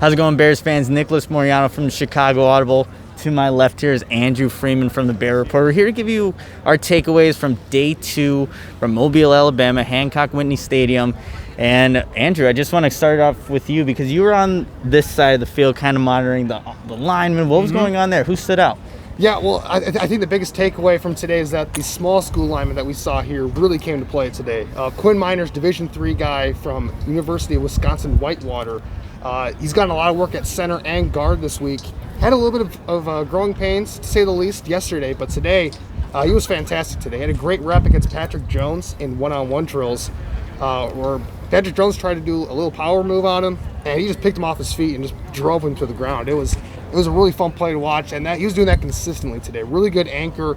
How's it going, Bears fans? Nicholas Moreno from the Chicago Audible. To my left here is Andrew Freeman from the Bear Report. We're here to give you our takeaways from Day 2 from Mobile, Alabama, Hancock-Whitney Stadium. And Andrew, I just want to start off with you because you were on this side of the field kind of monitoring the linemen. What was going on there? Who stood out? Yeah, well, I think the biggest takeaway from today is that the small school lineman that we saw here really came to play today. Quinn Miner's Division III guy from University of Wisconsin-Whitewater. He's gotten a lot of work at center and guard this week. Had a little bit of growing pains, to say the least, yesterday, but today he was fantastic today. He had a great rep against Patrick Jones in one-on-one drills where Patrick Jones tried to do a little power move on him, and he just picked him off his feet and just drove him to the ground. It was a really fun play to watch, and he was doing that consistently today. Really good anchor.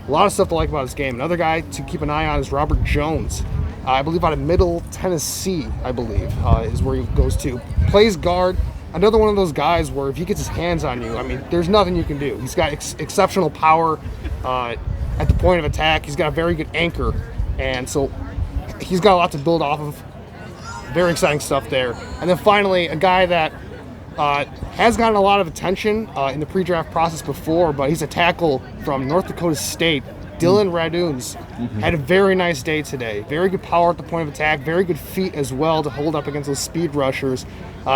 A lot of stuff to like about his game. Another guy to keep an eye on is Robert Jones. I believe out of Middle Tennessee, is where he goes to. Plays guard. Another one of those guys where if he gets his hands on you, I mean, there's nothing you can do. He's got exceptional power at the point of attack. He's got a very good anchor, and so he's got a lot to build off of. Very exciting stuff there. And then finally, a guy that has gotten a lot of attention in the pre-draft process before, but he's a tackle from North Dakota State. Dylan Raduns had a very nice day today. Very good power at the point of attack. Very good feet as well to hold up against those speed rushers.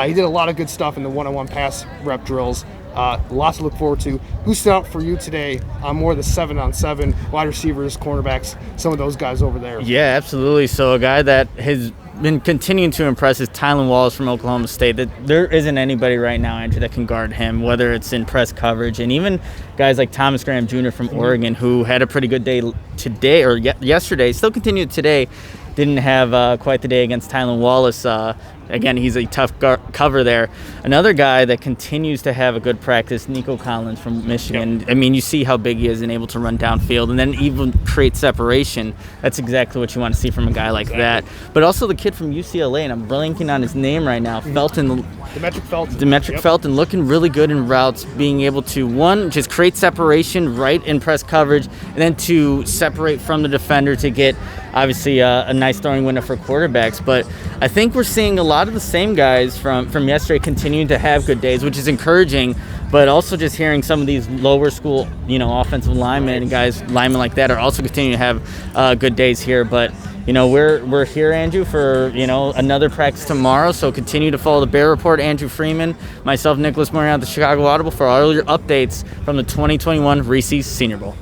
He did a lot of good stuff in the one-on-one pass rep drills. Lots to look forward to. Who stood out for you today on more of the 7-on-7 wide receivers, cornerbacks, some of those guys over there? Yeah, absolutely. So a guy that has been continuing to impress is Tylan Wallace from Oklahoma State. That there isn't anybody right now, Andrew, that can guard him, whether it's in press coverage, and even guys like Thomas Graham Jr. from Oregon, who had a pretty good day today or yesterday, still continued today. Didn't have quite the day against Tylan Wallace. Again, he's a tough cover there. Another guy that continues to have a good practice, Nico Collins from Michigan. Yep. I mean, you see how big he is and able to run downfield and then even create separation. That's exactly what you want to see from a guy like that. But also the kid from UCLA, and I'm blanking on his name right now, Felton. Demetric Felton, looking really good in routes, being able to, one, just create separation right in press coverage, and then to separate from the defender to get, obviously, a nice throwing window for quarterbacks. But I think we're seeing a lot of the same guys from yesterday continuing to have good days, which is encouraging, but also just hearing some of these lower school, offensive linemen and linemen like that are also continuing to have good days here. But we're here, Andrew, for another practice tomorrow. So continue to follow the Bear Report. Andrew Freeman, myself, Nicholas Moreno at the Chicago Audible for all your updates from the 2021 Reese's Senior Bowl.